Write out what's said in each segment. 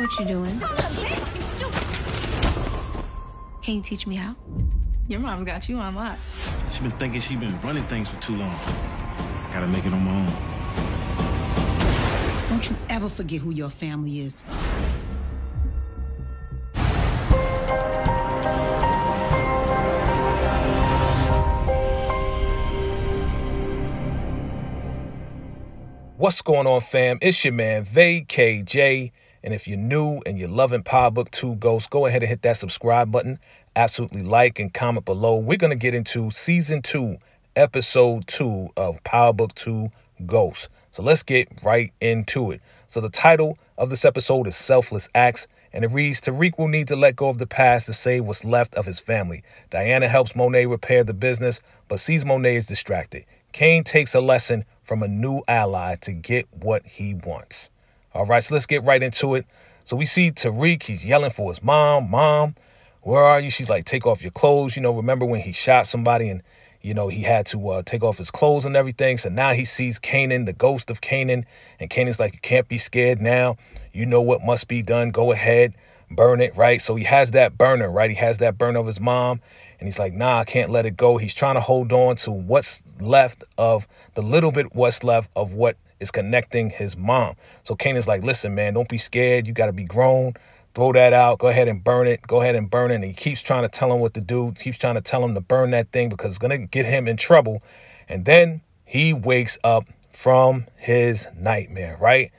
What you doing? Can you teach me how? Your mom got you on lock. She been thinking she been running things for too long. Gotta make it on my own. Don't you ever forget who your family is. What's going on, fam? It's your man, VACAY-J. And if you're new and you're loving Power Book 2 Ghosts, go ahead and hit that subscribe button. Absolutely like and comment below. We're going to get into Season 2, Episode 2 of Power Book 2 Ghosts. So let's get right into it. So the title of this episode is Selfless Acts, and it reads, Tariq will need to let go of the past to save what's left of his family. Diana helps Monet repair the business, but sees Monet is distracted. Kane takes a lesson from a new ally to get what he wants. All right, so let's get right into it. So we see Tariq, he's yelling for his mom. Mom, where are you? She's like, take off your clothes. You know, remember when he shot somebody and, you know, he had to take off his clothes and everything. So now he sees Kanan, the ghost of Kanan. And Kanan's like, you can't be scared now. You know what must be done. Go ahead, burn it, right? So he has that burner, right? He has that burner of his mom. And he's like, nah, I can't let it go. He's trying to hold on to what's left of the little bit what's left of what is connecting his mom. So Kanan's like, listen, man, don't be scared. You got to be grown. Throw that out. Go ahead and burn it. Go ahead and burn it. And he keeps trying to tell him what to do. Keeps trying to tell him to burn that thing because it's going to get him in trouble. And then he wakes up from his nightmare, right?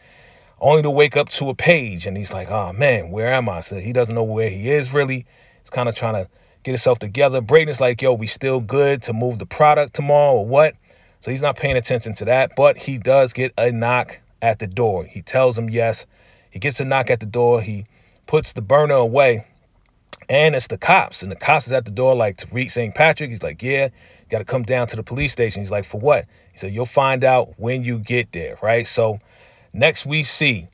Only to wake up to a page. And he's like, oh, man, where am I? So he doesn't know where he is really. He's kind of trying to get himself together. Braden's like, yo, we still good to move the product tomorrow or what? So he's not paying attention to that, but he does get a knock at the door. He tells him yes. He gets a knock at the door. He puts the burner away, and it's the cops. And the cops is at the door like, Tariq St. Patrick. He's like, yeah, you got to come down to the police station. He's like, for what? He said, you'll find out when you get there, right? So next we see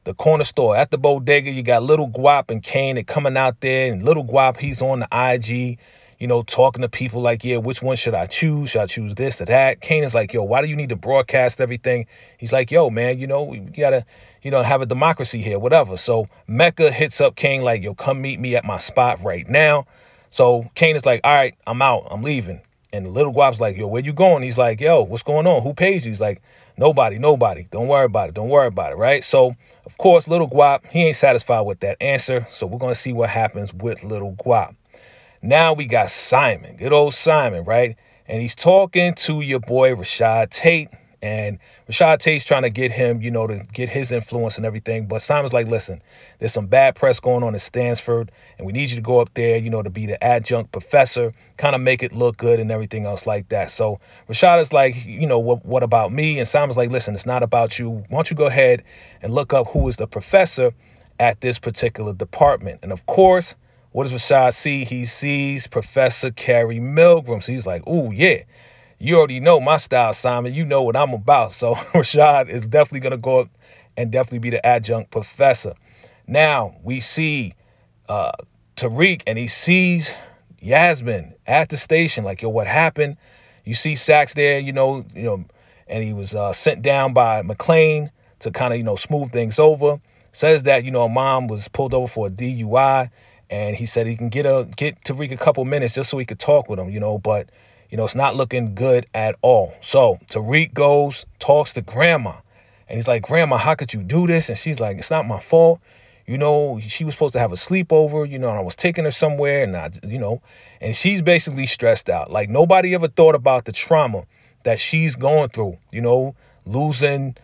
the corner store at the bodega. You got Little Guap and Kane. They're coming out there, and Little Guap, he's on the IG, you know, talking to people like, yeah, which one should I choose? Should I choose this or that? Kane is like, yo, why do you need to broadcast everything? He's like, yo, man, you know, we got to, you know, have a democracy here, whatever. So Mecca hits up Kane like, yo, come meet me at my spot right now. So Kane is like, all right, I'm out. I'm leaving. And Little Guap's like, yo, where you going? He's like, yo, what's going on? Who pays you? He's like, nobody. Don't worry about it. Don't worry about it, right? So, of course, Little Guap, he ain't satisfied with that answer. So we're going to see what happens with Little Guap. Now we got Simon, good old Simon, right? And he's talking to your boy Rashad Tate. And Rashad Tate's trying to get him, you know, to get his influence and everything. But Simon's like, listen, there's some bad press going on in Stanford, and we need you to go up there, you know, to be the adjunct professor, kind of make it look good and everything else like that. So Rashad is like, you know, what about me? And Simon's like, listen, it's not about you. Why don't you go ahead and look up who is the professor at this particular department? And of course, what does Rashad see? He sees Professor Carrie Milgram. So he's like, ooh, yeah. You already know my style, Simon. You know what I'm about. So Rashad is definitely going to go up and definitely be the adjunct professor. Now we see Tariq, and he sees Yasmin at the station. Like, yo, what happened? You see Sax there, you know, and he was sent down by McLean to kind of, you know, smooth things over. Says that, you know, mom was pulled over for a DUI, and he said he can get Tariq a couple minutes just so he could talk with him, you know, but you know, it's not looking good at all. So Tariq goes, talks to Grandma. And he's like, Grandma, how could you do this? And she's like, it's not my fault. You know, she was supposed to have a sleepover, you know, and I was taking her somewhere. And, you know, and she's basically stressed out. Like, nobody ever thought about the trauma that she's going through, you know, losing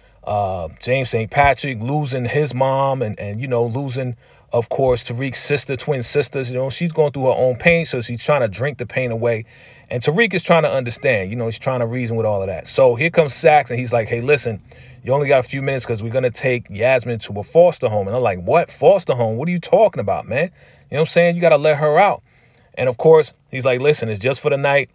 James St. Patrick, losing his mom, and you know, losing, of course, Tariq's sister, twin sisters. You know, she's going through her own pain, so she's trying to drink the pain away. And Tariq is trying to understand, you know, he's trying to reason with all of that. So here comes Sax, and he's like, hey, listen, you only got a few minutes because we're going to take Yasmin to a foster home. And I'm like, what? Foster home? What are you talking about, man? You know what I'm saying? You got to let her out. And, of course, he's like, listen, it's just for the night.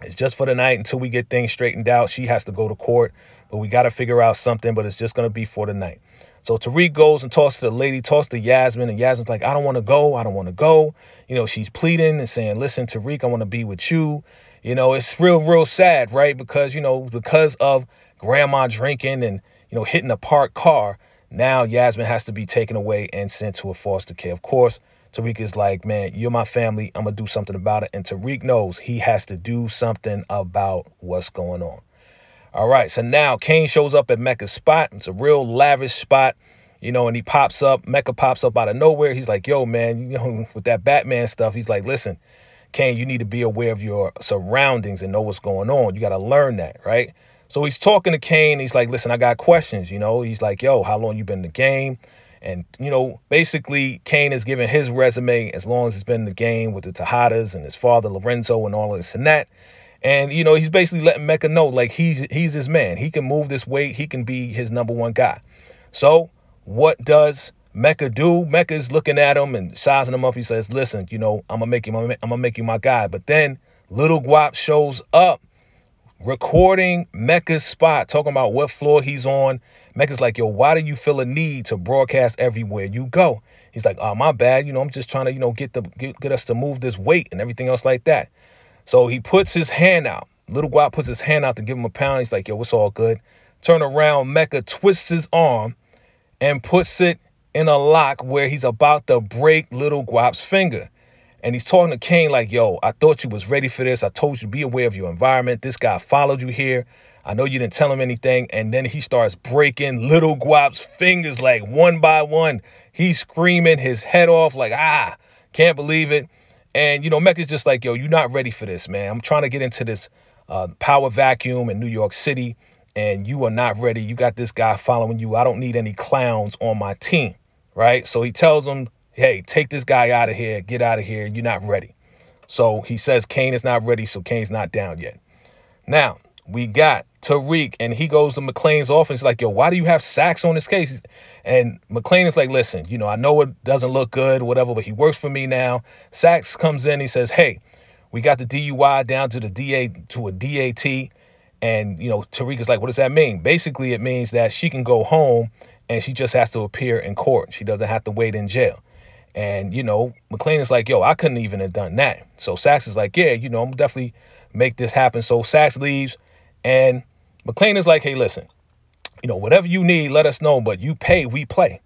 It's just for the night until we get things straightened out. She has to go to court, but we got to figure out something, but it's just going to be for the night. So Tariq goes and talks to the lady, talks to Yasmin, and Yasmin's like, I don't want to go. I don't want to go. You know, she's pleading and saying, listen, Tariq, I want to be with you. You know, it's real sad, right? Because, you know, because of grandma drinking and, you know, hitting a parked car, Now Yasmin has to be taken away and sent to a foster care. Of course, Tariq is like, man, you're my family. I'm going to do something about it. And Tariq knows he has to do something about what's going on. All right, so now Kane shows up at Mecca's spot. It's a real lavish spot, you know, and he pops up. Mecca pops up out of nowhere. He's like, yo, man, you know, with that Batman stuff, he's like, listen, Kane, you need to be aware of your surroundings and know what's going on. You got to learn that, right? So he's talking to Kane. He's like, listen, I got questions, you know. He's like, yo, how long you been in the game? And, you know, basically Kane is giving his resume as long as he's been in the game with the Tejadas and his father, Lorenzo, and all of this and that. And, you know, he's basically letting Mecca know, like, he's his man. He can move this weight. He can be his #1 guy. So what does Mecca do? Mecca is looking at him and sizing him up. He says, listen, you know, I'm going to make you my guy. But then Little Guap shows up recording Mecca's spot, talking about what floor he's on. Mecca's like, yo, why do you feel a need to broadcast everywhere you go? He's like, oh, my bad. You know, I'm just trying to, you know, get us to move this weight and everything else like that. So he puts his hand out. Little Guap puts his hand out to give him a pound. He's like, yo, it's all good. Turn around. Mecca twists his arm and puts it in a lock where he's about to break Little Guap's finger. And he's talking to Kane like, yo, I thought you was ready for this. I told you to be aware of your environment. This guy followed you here. I know you didn't tell him anything. And then he starts breaking Little Guap's fingers like one by one. He's screaming his head off like, can't believe it. And, you know, Mecca's just like, yo, you're not ready for this, man. I'm trying to get into this power vacuum in New York City, and you are not ready. You got this guy following you. I don't need any clowns on my team, right? So he tells him, hey, take this guy out of here. Get out of here. You're not ready. So he says Kane is not ready, so Kane's not down yet. Now, we got Tariq, and he goes to McClane's office like, yo, why do you have Sacks on this case? And McClane is like, listen, you know, I know it doesn't look good, whatever, but he works for me now. Sacks comes in, he says, hey, we got the DUI down to the to a DAT. And, you know, Tariq is like, what does that mean? Basically, it means that she can go home and she just has to appear in court. She doesn't have to wait in jail. And, you know, McClane is like, yo, I couldn't even have done that. So Sacks is like, yeah, you know, I'm definitely make this happen. So Sacks leaves. And McClane is like, hey, listen, you know, whatever you need, let us know. But you pay, we play.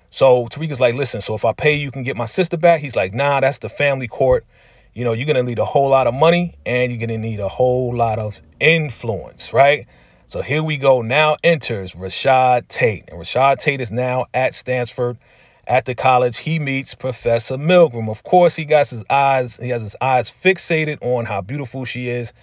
So Tariq is like, listen, so if I pay, you can get my sister back. He's like, nah, that's the family court. You know, you're going to need a whole lot of money and you're going to need a whole lot of influence, right? So here we go. Now enters Rashad Tate. And Rashad Tate is now at Stanford at the college. He meets Professor Milgram. Of course, he has his eyes fixated on how beautiful she is.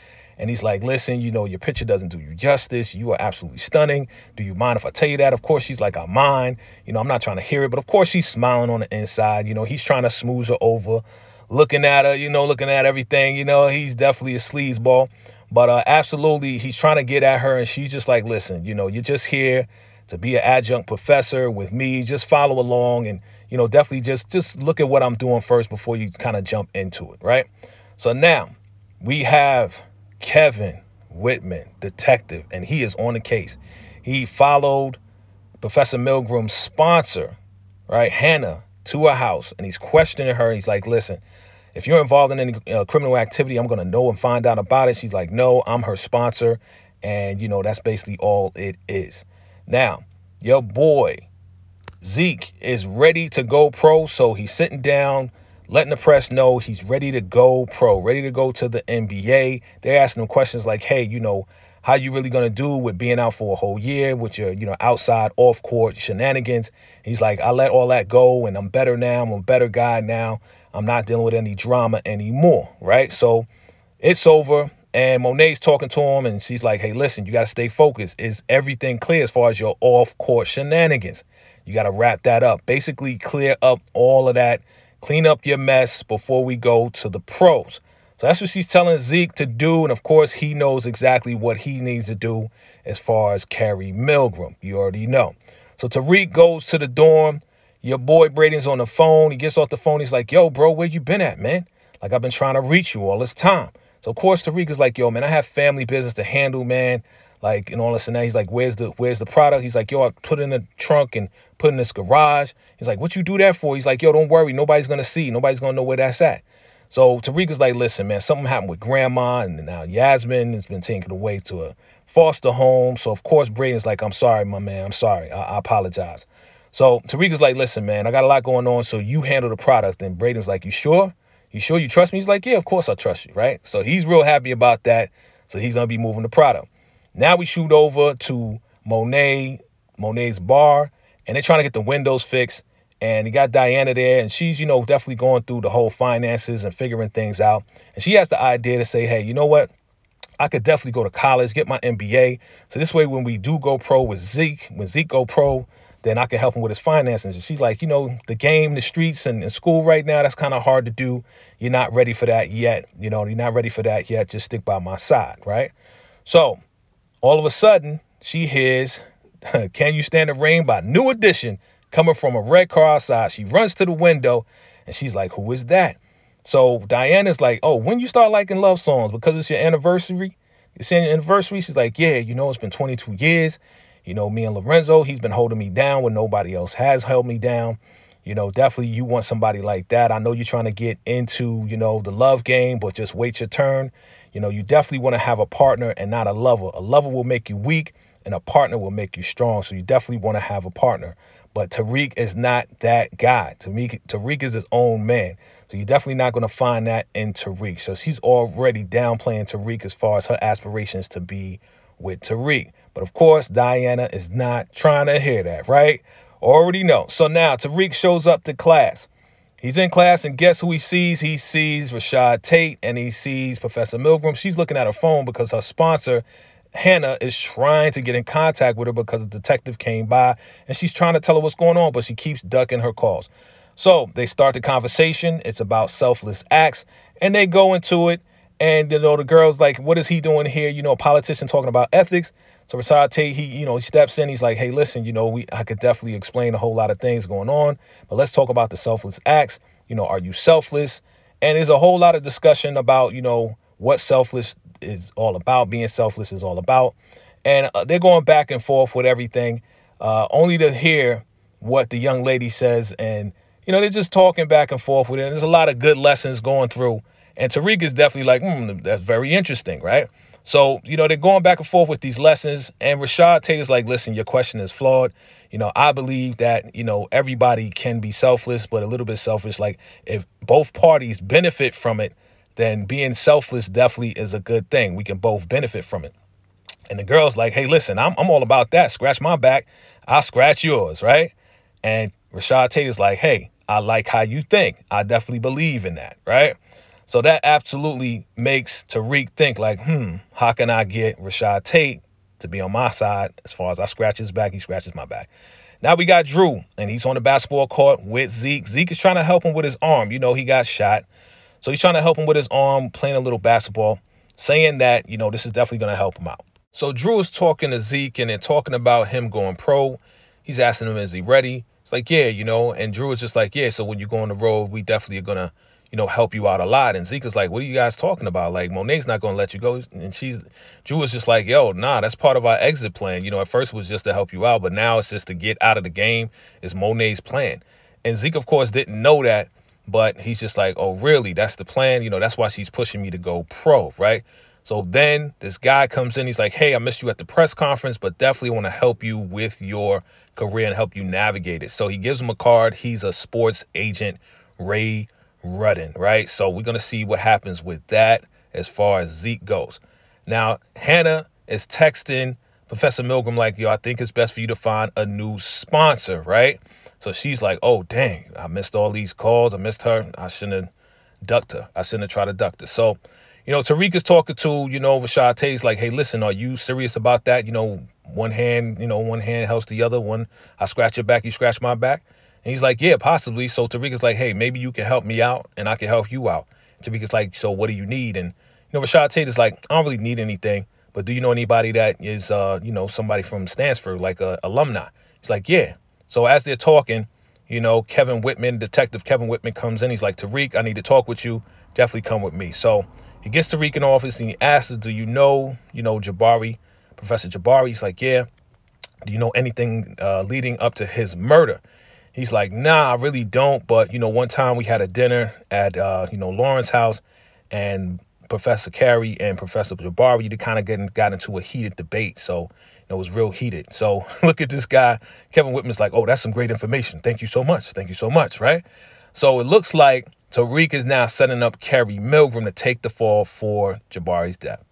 And he's like, listen, you know, your picture doesn't do you justice. You are absolutely stunning. Do you mind if I tell you that? Of course, she's like, I mind. You know, I'm not trying to hear it. But of course, she's smiling on the inside. You know, he's trying to smooth her over, looking at her, you know, looking at everything. You know, he's definitely a sleazeball. But absolutely, he's trying to get at her. And she's just like, listen, you know, you're just here to be an adjunct professor with me. Just follow along and, you know, definitely just look at what I'm doing first before you kind of jump into it. Right. So now we have Kevin Whitman, detective, and he is on the case. He followed Professor Milgram's sponsor, right, Hannah, to her house, and he's questioning her. He's like, listen, if you're involved in any criminal activity, I'm going to know and find out about it. She's like, no, I'm her sponsor, and, you know, that's basically all it is. Now, your boy, Zeke, is ready to go pro, so he's sitting down, letting the press know he's ready to go pro, ready to go to the NBA. They're asking him questions like, hey, you know, how you really going to do with being out for a whole year with your, you know, outside off-court shenanigans? He's like, I let all that go and I'm better now. I'm a better guy now. I'm not dealing with any drama anymore, right? So it's over. And Monet's talking to him and she's like, hey, listen, you got to stay focused. Is everything clear as far as your off-court shenanigans? You got to wrap that up. Basically clear up all of that. Clean up your mess before we go to the pros. So that's what she's telling Zeke to do. And, of course, he knows exactly what he needs to do as far as carry Milgram. You already know. So Tariq goes to the dorm. Your boy Braden's on the phone. He gets off the phone. He's like, yo, bro, where you been at, man? Like, I've been trying to reach you all this time. So, of course, Tariq is like, yo, man, I have family business to handle, man. Like, and all this and that. He's like, where's the product? He's like, yo, I put it in the trunk and put it in this garage. He's like, what you do that for? He's like, yo, don't worry. Nobody's going to see. Nobody's going to know where that's at. So Tariq is like, listen, man, something happened with grandma. And now Yasmin has been taken away to a foster home. So, of course, Braden's like, I'm sorry, my man. I'm sorry. I apologize. So Tariq is like, listen, man, I got a lot going on, so you handle the product. And Braden's like, you sure? You sure you trust me? He's like, yeah, of course I trust you, right? So he's real happy about that. So he's going to be moving the product. Now we shoot over to Monet's bar, and they're trying to get the windows fixed. And he got Diana there, and she's, definitely going through the whole finances and figuring things out. And she has the idea to say, hey, you know what? I could definitely go to college, get my MBA. So this way, when we do go pro with Zeke, when Zeke go pro, then I can help him with his finances. And she's like, the game, the streets, and school right now, that's kind of hard to do. You're not ready for that yet. You're not ready for that yet. Just stick by my side, right? So all of a sudden, she hears Can You Stand the Rain by New Edition coming from a red car outside. She runs to the window, and she's like, who is that? So Diana's like, oh, when you start liking love songs? Because it's your anniversary? It's your anniversary? She's like, yeah, it's been 22 years. Me and Lorenzo, he's been holding me down when nobody else has held me down. Definitely you want somebody like that. I know you're trying to get into, the love game, but just wait your turn. You definitely want to have a partner and not a lover. A lover will make you weak, and a partner will make you strong. So you definitely want to have a partner. But Tariq is not that guy. Tariq is his own man. So you're definitely not going to find that in Tariq. So she's already downplaying Tariq as far as her aspirations to be with Tariq. But of course, Diana is not trying to hear that, right? Already know. So now Tariq shows up to class. He's in class, and guess who he sees? He sees Rashad Tate, and he sees Professor Milgram. She's looking at her phone because her sponsor, Hannah, is trying to get in contact with her because a detective came by, and she's trying to tell her what's going on, but she keeps ducking her calls. So they start the conversation. It's about selfless acts, and they go into it. And, the girl's like, what is he doing here? A politician talking about ethics. So Rashad Tate, he steps in. He's like, hey, listen, I could definitely explain a whole lot of things going on, but let's talk about the selfless acts. Are you selfless? And there's a whole lot of discussion about, what selfless is all about, being selfless is all about. And they're going back and forth with everything, only to hear what the young lady says. And, they're just talking back and forth with it. And there's a lot of good lessons going through. And Tariq is definitely like, that's very interesting, right? So, they're going back and forth with these lessons. And Rashad Tate is like, listen, your question is flawed. I believe that, everybody can be selfless, but a little bit selfish. Like, if both parties benefit from it, then being selfless definitely is a good thing. We can both benefit from it. And the girl's like, hey, listen, I'm all about that. Scratch my back, I'll scratch yours, right? And Rashad Tate is like, hey, I like how you think. I definitely believe in that, right? So that absolutely makes Tariq think like, how can I get Rashad Tate to be on my side? As far as I scratch his back, he scratches my back. Now we got Drew, and he's on the basketball court with Zeke. Zeke is trying to help him with his arm. He got shot. So he's trying to help him with his arm, playing a little basketball, saying that, this is definitely going to help him out. So Drew is talking to Zeke, and they're talking about him going pro. He's asking him, is he ready? It's like, yeah, and Drew is just like, yeah, so when you go on the road, we definitely are going to, help you out a lot. And Zeke is like, what are you guys talking about? Like, Monet's not going to let you go. And Drew is just like, yo, nah, that's part of our exit plan. At first it was just to help you out, but now it's just to get out of the game is Monet's plan. And Zeke, of course, didn't know that, but he's just like, oh, really? That's the plan? That's why she's pushing me to go pro, right? So then this guy comes in. He's like, hey, I missed you at the press conference, but definitely want to help you with your career and help you navigate it. So he gives him a card. He's a sports agent, Ray Rudden, right? So we're going to see what happens with that as far as Zeke goes. Now, Hannah is texting Professor Milgram like, yo, I think it's best for you to find a new sponsor, right? So she's like, oh, dang, I missed all these calls. I missed her. I shouldn't have ducked her. I shouldn't have tried to duck her. So, Tariq is talking to, Rashad Tate's like, hey, listen, are you serious about that? One hand helps the other. One, I scratch your back, you scratch my back. And he's like, yeah, possibly. So Tariq is like, hey, maybe you can help me out and I can help you out. Tariq is like, so what do you need? And, Rashad Tate is like, I don't really need anything. But do you know anybody that is, somebody from Stanford, like a alumni? He's like, yeah. So as they're talking, Kevin Whitman, Detective Kevin Whitman comes in. He's like, Tariq, I need to talk with you. Definitely come with me. So he gets Tariq in office and he asks, do you know, Jabari, Professor Jabari? He's like, yeah. Do you know anything leading up to his murder? He's like, nah, I really don't. But, one time we had a dinner at, Lauren's house, and Professor Carey and Professor Jabari, they kind of got into a heated debate. So, it was real heated. So look at this guy. Kevin Whitman's like, oh, that's some great information. Thank you so much. Thank you so much, right? So it looks like Tariq is now setting up Carrie Milgram to take the fall for Jabari's death.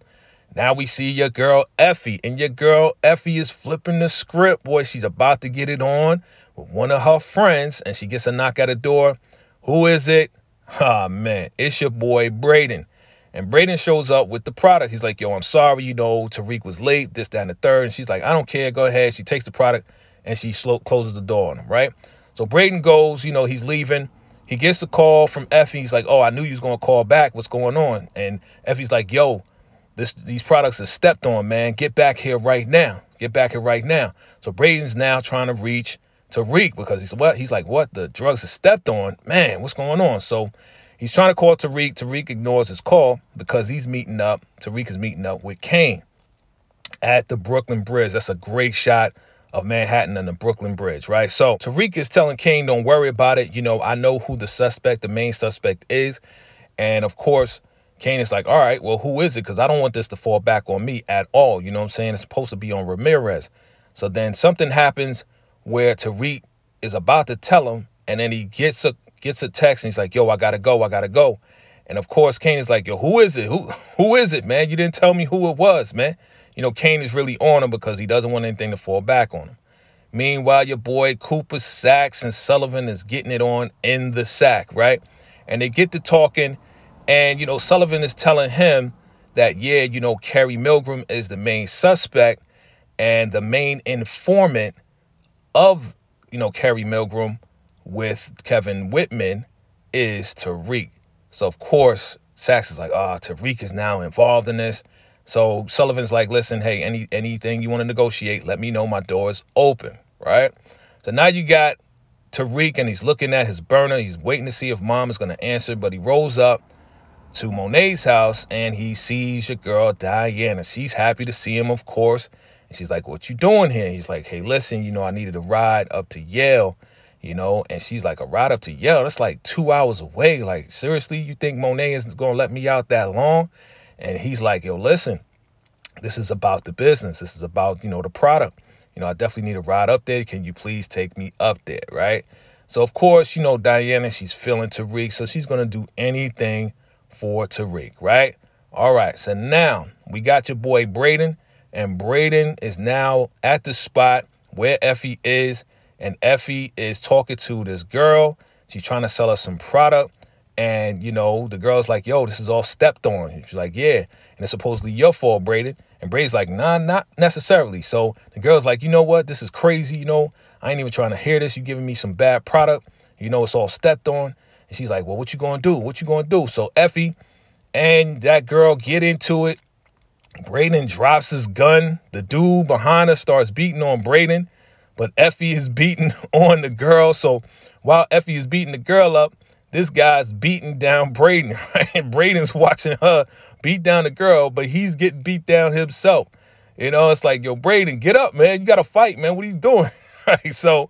Now we see your girl Effie, and your girl Effie is flipping the script. Boy, she's about to get it on with one of her friends, and she gets a knock at the door. Who is it? Ah, man, it's your boy Braden. And Braden shows up with the product. He's like, yo, I'm sorry, you know, Tariq was late, this, that, and the third. And she's like, I don't care, go ahead. She takes the product, and she closes the door on him, right? So Braden goes, you know, he's leaving. He gets a call from Effie. He's like, oh, I knew you was going to call back. What's going on? And Effie's like, yo, these products are stepped on, man. Get back here right now. Get back here right now. So Braden's now trying to reach Tariq because he's like, what? The drugs are stepped on? Man, what's going on? So he's trying to call Tariq. Tariq ignores his call because he's meeting up. Tariq is meeting up with Kane at the Brooklyn Bridge. That's a great shot of Manhattan and the Brooklyn Bridge, right? So Tariq is telling Kane, don't worry about it. You know, I know who the main suspect is. And of course, Kane is like, all right, well, who is it? Because I don't want this to fall back on me at all. You know what I'm saying? It's supposed to be on Ramirez. So then something happens where Tariq is about to tell him, and then he gets a text, and he's like, yo, I gotta go. And of course, Kane is like, yo, who is it? Who is it, man? You didn't tell me who it was, man. You know, Kane is really on him because he doesn't want anything to fall back on him. Meanwhile, your boy Cooper Sacks and Sullivan is getting it on in the sack, right? And they get to talking. And, you know, Sullivan is telling him that, yeah, you know, Carrie Milgram is the main suspect and the main informant of, you know, Carrie Milgram with Kevin Whitman is Tariq. So, of course, Sachs is like, Tariq is now involved in this. So Sullivan's like, listen, hey, anything you want to negotiate, let me know. My door is open, right? So now you got Tariq, and he's looking at his burner. He's waiting to see if mom is going to answer, but he rolls up to Monet's house, and he sees your girl, Diana. She's happy to see him, of course. And she's like, what you doing here? He's like, hey, listen, you know, I needed a ride up to Yale, you know. And she's like, a ride up to Yale? That's like 2 hours away. Like, seriously, you think Monet is going to let me out that long? And he's like, yo, listen, this is about the business. This is about, you know, the product. You know, I definitely need a ride up there. Can you please take me up there, right? So, of course, you know, Diana, she's feeling Tariq, so she's going to do anything for Tariq, right? All right, so now we got your boy Braden, and Braden is now at the spot where Effie is, and Effie is talking to this girl. She's trying to sell her some product, and, you know, the girl's like, yo, this is all stepped on. She's like, yeah, and it's supposedly your fault, Braden. And Braden's like, nah, not necessarily. So the girl's like, you know what? This is crazy, you know. I ain't even trying to hear this. You giving me some bad product. You know, it's all stepped on. And she's like, well, what you gonna do? What you gonna do? So Effie and that girl get into it. Braden drops his gun. The dude behind her starts beating on Braden, but Effie is beating on the girl. So while Effie is beating the girl up, this guy's beating down Braden, right? And Braden's watching her beat down the girl, but he's getting beat down himself. You know, it's like, yo, Braden, get up, man. You got to fight, man. What are you doing? Right? So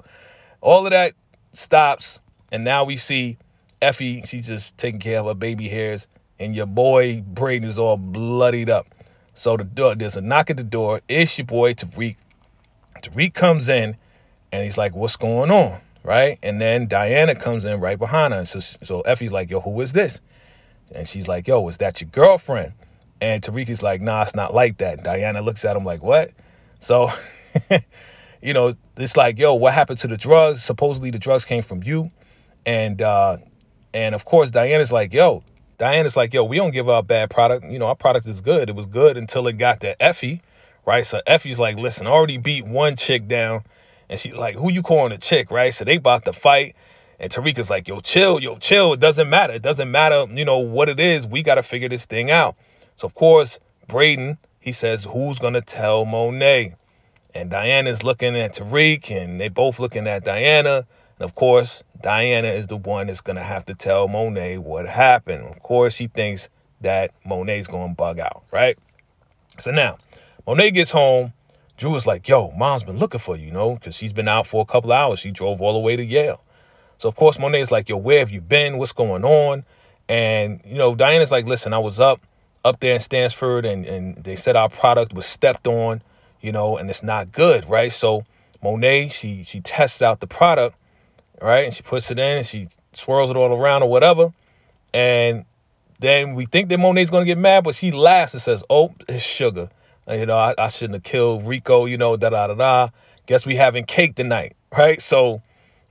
all of that stops, and now we see Effie, she's just taking care of her baby hairs, and your boy Braden is all bloodied up. So there's a knock at the door. It's your boy Tariq. Tariq comes in, and he's like, what's going on? Right? And then Diana comes in right behind her. So Effie's like, yo, who is this? And she's like, yo, is that your girlfriend? And Tariq is like, nah, it's not like that. Diana looks at him like, what? So, you know, it's like, yo, what happened to the drugs? Supposedly the drugs came from you. And of course, Diana's like, yo, we don't give out bad product. You know, our product is good. It was good until it got to Effie, right? So Effie's like, listen, I already beat one chick down. And she's like, who you calling a chick, right? So they about to fight. And Tariq is like, yo, chill. It doesn't matter. It doesn't matter, you know, what it is. We got to figure this thing out. So, of course, Braden, he says, who's going to tell Monet? And Diana's looking at Tariq, and they both looking at Diana. And, of course, Diana is the one that's going to have to tell Monet what happened. Of course, she thinks that Monet's going to bug out, right? So now, Monet gets home. Drew is like, yo, mom's been looking for you, you know, because she's been out for a couple of hours. She drove all the way to Yale. So, of course, Monet's like, yo, where have you been? What's going on? And, you know, Diana's like, listen, I was up there in Stansford, and they said our product was stepped on. you know, and it's not good, right? So Monet, she tests out the product, right? And she puts it in and she swirls it all around or whatever. And then we think that Monet's going to get mad, but she laughs and says, oh, it's sugar. You know, I shouldn't have killed Rico, you know, da-da-da-da. Guess we having cake tonight, right? So,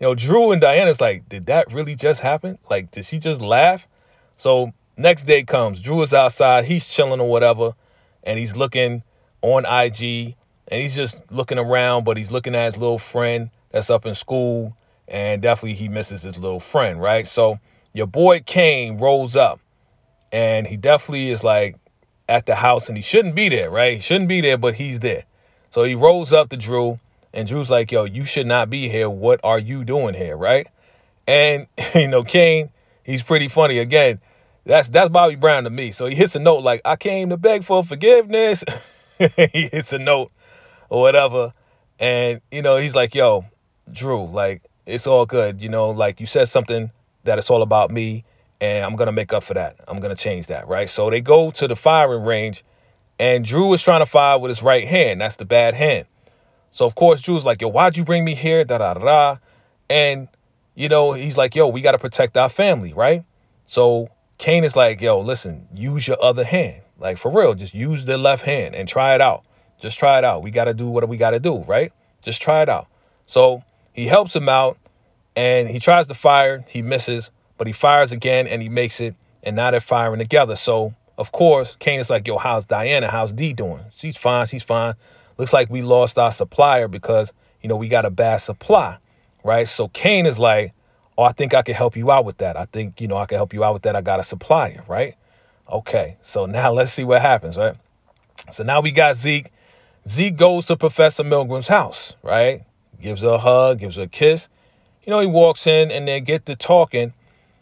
you know, Drew and Diana's like, did that really just happen? Like, did she just laugh? So next day comes, Drew is outside, he's chilling or whatever, and he's looking on IG, and he's just looking around, but he's looking at his little friend that's up in school, and definitely he misses his little friend, right? So your boy Kane rolls up, and he definitely is like at the house, and he shouldn't be there, right? He shouldn't be there, but he's there. So he rolls up to Drew, and Drew's like, yo, you should not be here. What are you doing here, right? And, you know, Kane, he's pretty funny. Again, that's Bobby Brown to me. So he hits a note like, I came to beg for forgiveness. He hits a note or whatever. And, you know, he's like, yo, Drew, like, it's all good. You know, like, you said something that it's all about me, and I'm going to make up for that. I'm going to change that, right? So they go to the firing range, and Drew is trying to fire with his right hand. That's the bad hand. So, of course, Drew's like, yo, why'd you bring me here? Da-da-da-da. And, you know, he's like, yo, we got to protect our family, right? So Kane is like, yo, listen, use your other hand. Like, for real, just use the left hand and try it out. Just try it out. We got to do what we got to do, right? Just try it out. So he helps him out, and he tries to fire. He misses, but he fires again, and he makes it, and now they're firing together. So, of course, Kane is like, yo, how's Diana? How's Dee doing? She's fine. She's fine. Looks like we lost our supplier because, you know, we got a bad supply, right? So Kane is like, oh, I think I can help you out with that. I think, you know, I can help you out with that. I got a supplier, right? Okay, so now let's see what happens, right? So now we got Zeke. Zeke goes to Professor Milgram's house, right? Gives her a hug, gives her a kiss. You know, he walks in and they get to talking.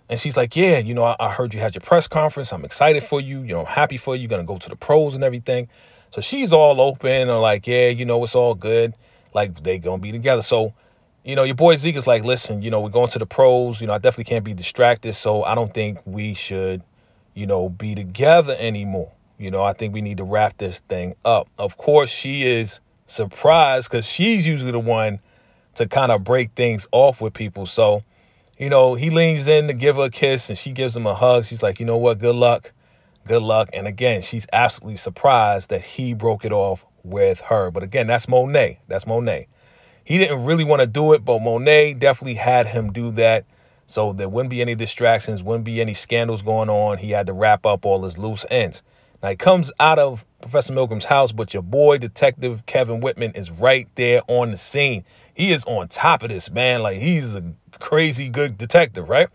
And she's like, yeah, you know, I heard you had your press conference. I'm excited for you. You know, I'm happy for you. You're going to go to the pros and everything. So she's all open and like, yeah, you know, it's all good. Like, they going to be together. So, you know, your boy Zeke is like, listen, you know, we're going to the pros. You know, I definitely can't be distracted. So I don't think we should, you know, be together anymore. You know, I think we need to wrap this thing up. Of course, she is surprised because she's usually the one to kind of break things off with people. So, you know, he leans in to give her a kiss and she gives him a hug. She's like, you know what? Good luck. Good luck. And again, she's absolutely surprised that he broke it off with her. But again, that's Monet. That's Monet. He didn't really want to do it, but Monet definitely had him do that. So there wouldn't be any distractions, wouldn't be any scandals going on. He had to wrap up all his loose ends. Now, he comes out of Professor Milgram's house, but your boy, Detective Kevin Whitman, is right there on the scene. He is on top of this, man. Like, he's a crazy good detective, right?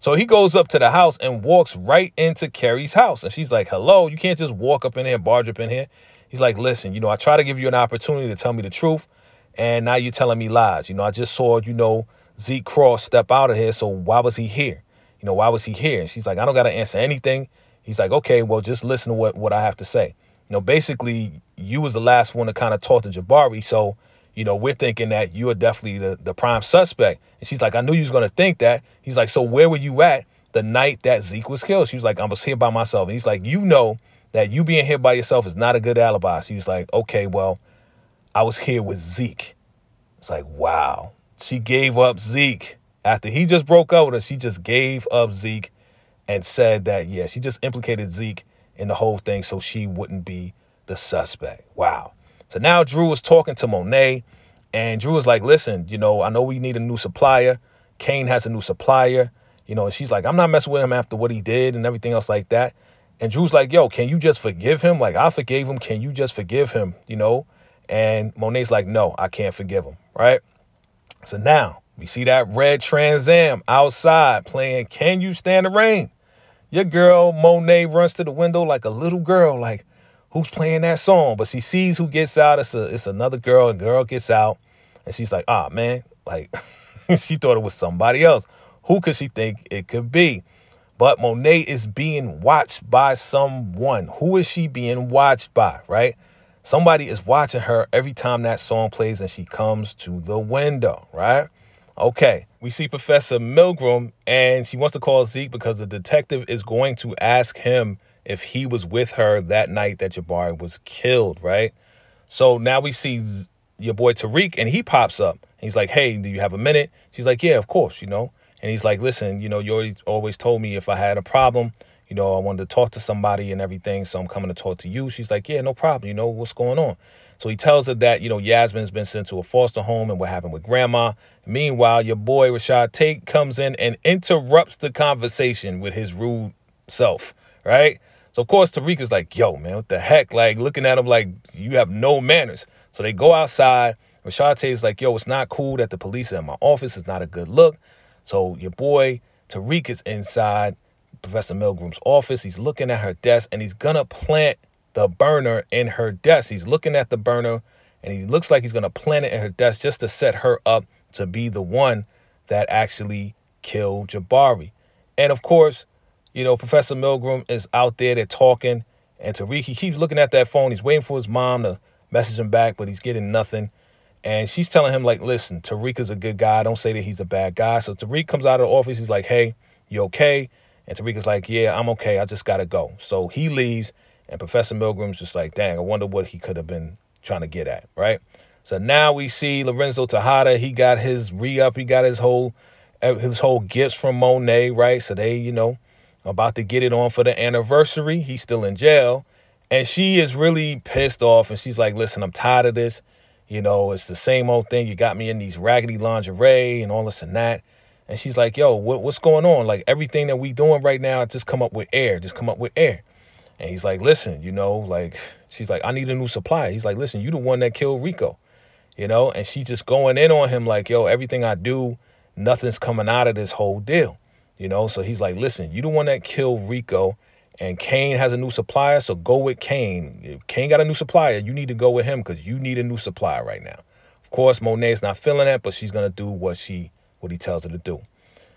So he goes up to the house and walks right into Carrie's house. And she's like, hello, you can't just walk up in here, barge up in here. He's like, listen, you know, I try to give you an opportunity to tell me the truth. And now you're telling me lies. You know, I just saw, you know, Zeke Cross step out of here. So why was he here? You know, why was he here? And she's like, I don't got to answer anything. He's like, okay, well, just listen to what I have to say. You know, basically, you was the last one to kind of talk to Jabari. So, you know, we're thinking that you are definitely the prime suspect. And she's like, I knew you was going to think that. He's like, so where were you at the night that Zeke was killed? She was like, I was here by myself. And he's like, you know that you being here by yourself is not a good alibi. She was like, okay, well, I was here with Zeke. It's like, wow. She gave up Zeke. After he just broke up with her, she just gave up Zeke and said that, yeah, she just implicated Zeke in the whole thing so she wouldn't be the suspect. Wow. So now Drew is talking to Monet, and Drew is like, listen, you know, I know we need a new supplier. Kane has a new supplier, you know, and she's like, I'm not messing with him after what he did and everything else like that. And Drew's like, yo, can you just forgive him? Like, I forgave him. Can you just forgive him, you know? And Monet's like, no, I can't forgive him, right? So now we see that red Trans Am outside playing Can You Stand the Rain? Your girl, Monet, runs to the window like a little girl, like, who's playing that song? But she sees who gets out. It's another girl. And girl gets out. And she's like, ah, man, like, she thought it was somebody else. Who could she think it could be? But Monet is being watched by someone. Who is she being watched by, right? Somebody is watching her every time that song plays and she comes to the window, right? Okay, we see Professor Milgram, and she wants to call Zeke because the detective is going to ask him if he was with her that night that Jabari was killed, right? So now we see your boy Tariq, and he pops up. He's like, hey, do you have a minute? She's like, yeah, of course, And he's like, listen, you always told me if I had a problem, I wanted to talk to somebody and everything, so I'm coming to talk to you. She's like, yeah, no problem. What's going on? So he tells her that, Yasmin's been sent to a foster home and what happened with grandma. Meanwhile, your boy Rashad Tate comes in and interrupts the conversation with his rude self, right? So, of course, Tariq is like, yo, man, what the heck? Like, looking at him like, you have no manners. So they go outside. Rashad Tate is like, yo, it's not cool that the police are in my office. It's not a good look. So your boy Tariq is inside Professor Milgram's office. He's looking at her desk, and he's going to plant the burner in her desk. He's looking at the burner, and he looks like he's going to plant it in her desk just to set her up to be the one that actually killed Jabari. And, of course, Professor Milgram is out there. They're talking, and Tariq, he keeps looking at that phone. He's waiting for his mom to message him back, but he's getting nothing. And she's telling him, like, listen, Tariq is a good guy. Don't say that he's a bad guy. So Tariq comes out of the office. He's like, hey, you okay? And Tariq is like, yeah, I'm okay. I just got to go. So he leaves, and Professor Milgram's just like, dang, I wonder what he could have been trying to get at, right? So now we see Lorenzo Tejada. He got his re-up. He got his whole gifts from Monet, right? So they, about to get it on for the anniversary. He's still in jail. And she is really pissed off. And she's like, listen, I'm tired of this. It's the same old thing. You got me in these raggedy lingerie and all this and that. And she's like, yo, what's going on? Like, everything that we doing right now, just come up with air. Just come up with air. And he's like, listen, she's like, I need a new supplier. He's like, listen, you the one that killed Rico, and she just going in on him like, yo, everything I do, nothing's coming out of this whole deal, So he's like, listen, you the one that killed Rico, and Kane has a new supplier, so go with Kane. If Kane got a new supplier, you need to go with him because you need a new supplier right now. Of course, Monet's not feeling that, but she's going to do what he tells her to do.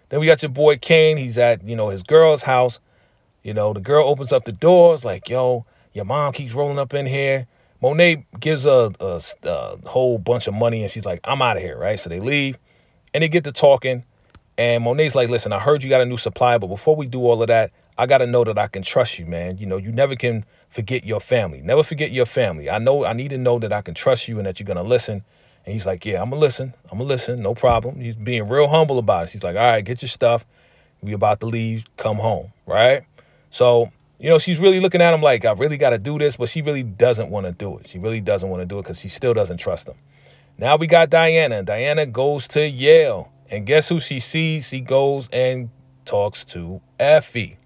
Then we got your boy Kane. He's at, his girl's house. The girl opens up the doors like, yo, your mom keeps rolling up in here. Monet gives a whole bunch of money, and she's like, I'm out of here, right? So they leave, and they get to talking, and Monet's like, listen, I heard you got a new supplier, but before we do all of that, I got to know that I can trust you, man. You never can forget your family. Never forget your family. I need to know that I can trust you and that you're going to listen. And he's like, yeah, I'm going to listen. I'm going to listen. No problem. He's being real humble about it. She's like, all right, get your stuff. We about to leave. Come home, right? So, she's really looking at him like, I really got to do this, but she really doesn't want to do it. She really doesn't want to do it because she still doesn't trust him. Now we got Diana, and Diana goes to Yale. And guess who she sees? She goes and talks to Effie,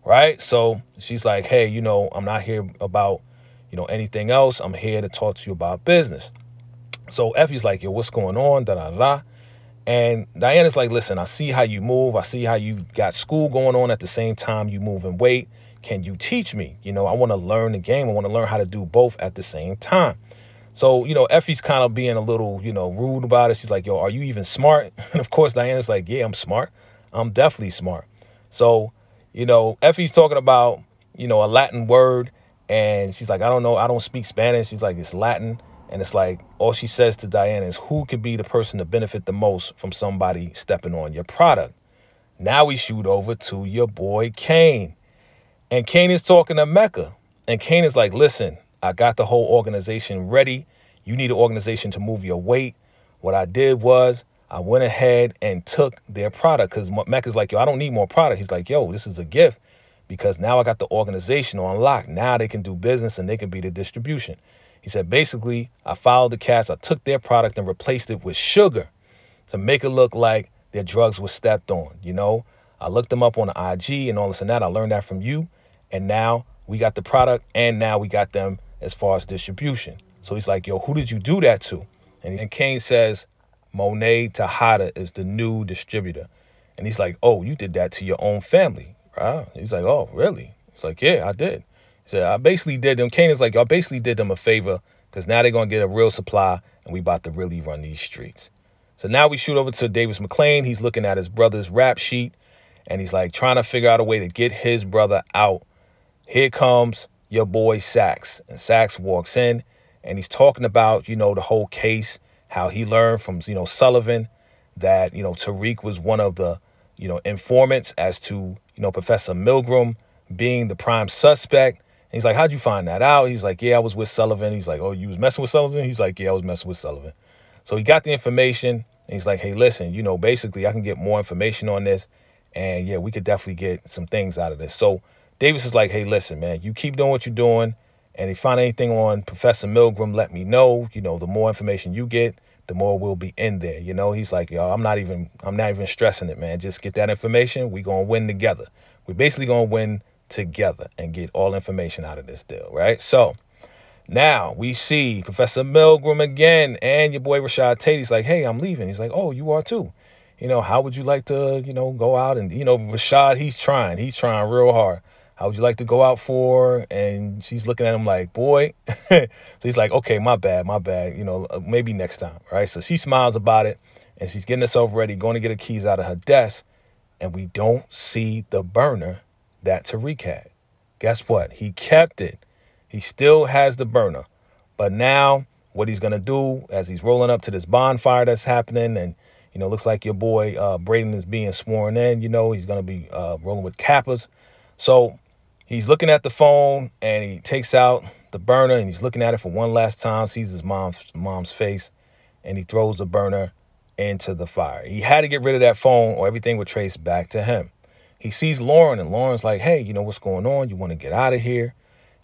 right? So she's like, hey, I'm not here about, anything else. I'm here to talk to you about business. So Effie's like, yo, what's going on? Da-da-da. And Diana's like, listen, I see how you move. I see how you got school going on at the same time you move and weight. Can you teach me? I want to learn the game. I want to learn how to do both at the same time. So, Effie's kind of being a little, rude about it. She's like, yo, are you even smart? And of course, Diana's like, yeah, I'm smart. I'm definitely smart. So, Effie's talking about, a Latin word. And she's like, I don't know. I don't speak Spanish. She's like, it's Latin. And it's like, all she says to Diana is, who could be the person to benefit the most from somebody stepping on your product? Now we shoot over to your boy Kane. And Kane is talking to Mecca. And Kane is like, listen, I got the whole organization ready. You need an organization to move your weight. What I did was I went ahead and took their product because Mecca's like, yo, I don't need more product. He's like, yo, this is a gift because now I got the organization on lock. Now they can do business and they can be the distribution. He said, basically, I followed the cats. I took their product and replaced it with sugar to make it look like their drugs were stepped on. I looked them up on the IG and all this and that. I learned that from you. And now we got the product and now we got them as far as distribution. So he's like, yo, who did you do that to? And Kane says, Monet Tejada is the new distributor. And he's like, oh, you did that to your own family. Right? He's like, oh, really? He's like, yeah, I did. He said, I basically did them. Kane is like, I basically did them a favor because now they're going to get a real supply and we about to really run these streets. So now we shoot over to Davis McClain. He's looking at his brother's rap sheet and he's like trying to figure out a way to get his brother out. Here comes your boy Sax. And Sax walks in and he's talking about, the whole case, how he learned from, Sullivan that, Tariq was one of the, informants as to, Professor Milgram being the prime suspect. he's like, how'd you find that out? He's like, yeah, I was with Sullivan. He's like, oh, you was messing with Sullivan? He's like, yeah, I was messing with Sullivan. So he got the information, and he's like, hey, listen, you know, basically I can get more information on this, and yeah, we could definitely get some things out of this. So Davis is like, hey, listen, man, you keep doing what you're doing, and if you find anything on Professor Milgram, let me know. You know, the more information you get, the more will be in there. You know, he's like, yo, I'm not even stressing it, man. Just get that information. We gonna win together. We're basically gonna win together and get all information out of this deal, right? So now we see Professor Milgram again and your boy Rashad Tate. He's like, hey, I'm leaving. He's like, oh, you are too. You know, how would you like to, you know, go out and, you know, Rashad, he's trying real hard. How would you like to go out for? And she's looking at him like, boy. So he's like, okay, my bad. You know, maybe next time, right? So she smiles about it, and she's getting herself ready, going to get her keys out of her desk, and we don't see the burner that Tariq had. Guess what? He kept it. He still has the burner. But now what he's going to do as he's rolling up to this bonfire that's happening, and, you know, looks like your boy Braden is being sworn in, you know, he's going to be rolling with Kappas. So he's looking at the phone, and he takes out the burner, and he's looking at it for one last time, sees his mom's face, and he throws the burner into the fire. He had to get rid of that phone or everything would trace back to him. He sees Lauren, and Lauren's like, hey, you know, what's going on? You want to get out of here?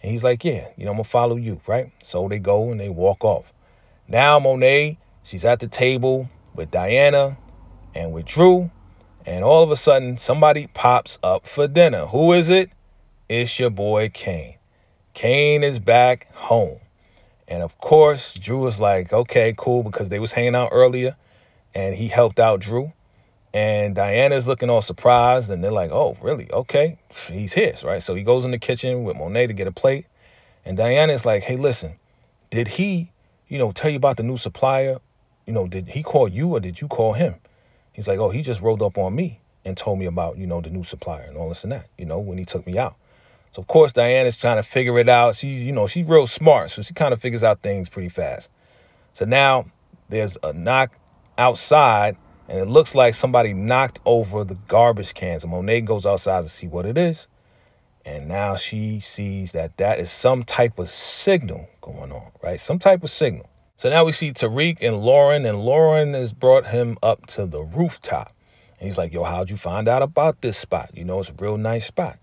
And he's like, yeah, you know, I'm going to follow you, right? So they go and they walk off. Now Monet, she's at the table with Diana and with Drew, and all of a sudden somebody pops up for dinner. Who is it? It's your boy Kane. Kane is back home. And of course, Drew is like, okay, cool, because they was hanging out earlier and he helped out Drew. And Diana's looking all surprised, and they're like, oh, really? Okay, he's his, right? So he goes in the kitchen with Monet to get a plate. And Diana's like, hey, listen, did he, you know, tell you about the new supplier? You know, did he call you or did you call him? He's like, oh, he just rolled up on me and told me about, you know, the new supplier and all this and that, you know, when he took me out. So, of course, Diana's trying to figure it out. She, you know, she's real smart, so she kind of figures out things pretty fast. So now there's a knock outside, and it looks like somebody knocked over the garbage cans. And Monet goes outside to see what it is. And now she sees that that is some type of signal going on, right? Some type of signal. So now we see Tariq and Lauren has brought him up to the rooftop. And he's like, yo, how'd you find out about this spot? You know, it's a real nice spot.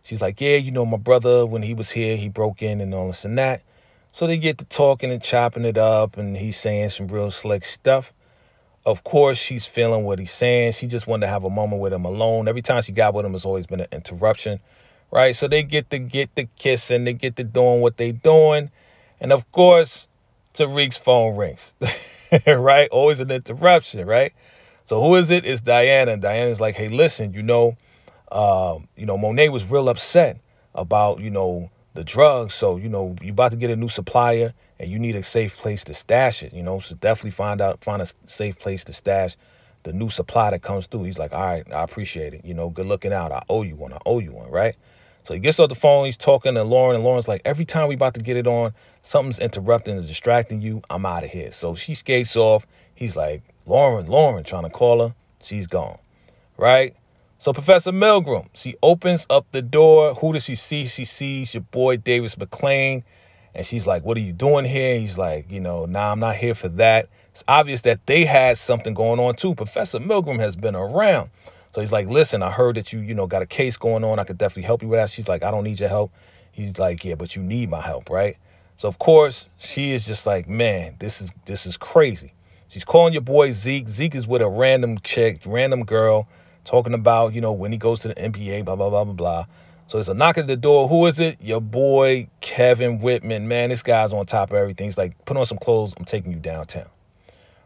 She's like, yeah, you know, my brother, when he was here, he broke in and all this and that. So they get to talking and chopping it up, and he's saying some real slick stuff. Of course, she's feeling what he's saying. She just wanted to have a moment with him alone. Every time she got with him, it's always been an interruption, right? So they get the kissing, they get to doing what they doing. And of course, Tariq's phone rings, right? Always an interruption, right? So who is it? It's Diana. And Diana's like, hey, listen, you know, Monet was real upset about, you know, the drugs. So, you know, you about to get a new supplier and you need a safe place to stash it, you know, so definitely find a safe place to stash the new supply that comes through. He's like, all right, I appreciate it. You know, good looking out. I owe you one, right? So he gets off the phone. He's talking to Lauren, and Lauren's like, every time we about to get it on, something's interrupting and distracting you. I'm out of here. So she skates off. He's like, Lauren, trying to call her. She's gone, right? So Professor Milgram, she opens up the door. Who does she see? She sees your boy Davis McClain. And she's like, what are you doing here? He's like, you know, nah, I'm not here for that. It's obvious that they had something going on, too. Professor Milgram has been around. So he's like, listen, I heard that you know, got a case going on. I could definitely help you with that. She's like, I don't need your help. He's like, yeah, but you need my help, right? So, of course, she is just like, man, this is crazy. She's calling your boy Zeke. Zeke is with a random chick, random girl, talking about, you know, when he goes to the NBA, blah, blah, blah, blah, blah. So there's a knock at the door. Who is it? Your boy, Kevin Whitman. Man, this guy's on top of everything. He's like, put on some clothes. I'm taking you downtown.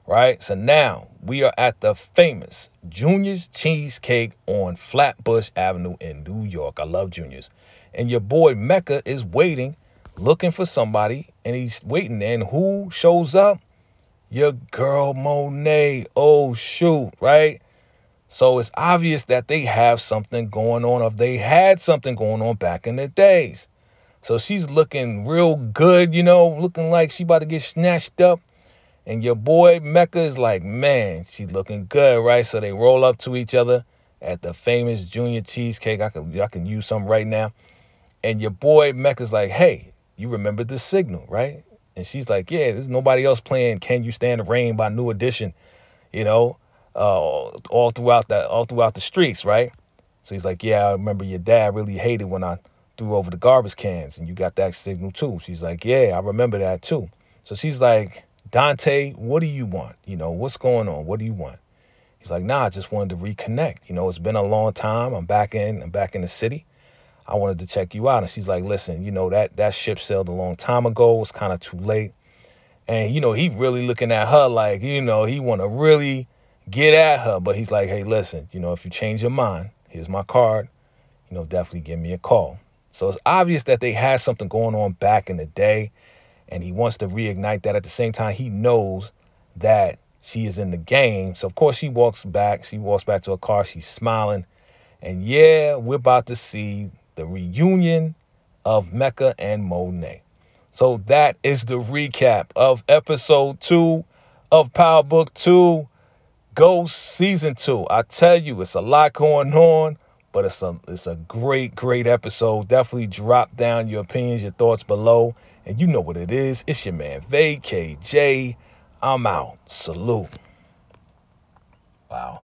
Right? So now we are at the famous Junior's Cheesecake on Flatbush Avenue in New York. I love Junior's. And your boy Mecca is waiting, looking for somebody. And he's waiting. And who shows up? Your girl Monet. Oh, shoot. Right? So it's obvious that they have something going on, or they had something going on back in the days. So she's looking real good, you know, looking like she about to get snatched up. And your boy Mecca is like, man, she's looking good, right? So they roll up to each other at the famous Junior Cheesecake. I can use some right now. And your boy Mecca's like, hey, you remember the signal, right? And she's like, yeah, there's nobody else playing Can You Stand the Rain by New Edition, you know, all throughout the streets, right? So he's like, yeah, I remember your dad really hated when I threw over the garbage cans and you got that signal too. She's like, yeah, I remember that too. So she's like, Dante, what do you want? You know, what's going on? What do you want? He's like, nah, I just wanted to reconnect. You know, it's been a long time. I'm back in the city. I wanted to check you out. And she's like, listen, you know, that ship sailed a long time ago. It's kind of too late. And, you know, he really looking at her like, you know, he want to really get at her. But he's like, hey, listen, you know, if you change your mind, here's my card. You know, definitely give me a call. So it's obvious that they had something going on back in the day. And he wants to reignite that. At the same time, he knows that she is in the game. So, of course, she walks back. She walks back to her car. She's smiling. And, yeah, we're about to see the reunion of Mecca and Monet. So that is the recap of episode 2 of Power Book 2, Ghost Season 2. I tell you, it's a lot going on, but it's a great, great episode. Definitely drop down your opinions, your thoughts below. And you know what it is. It's your man, VACAY-J. I'm out. Salute. Wow.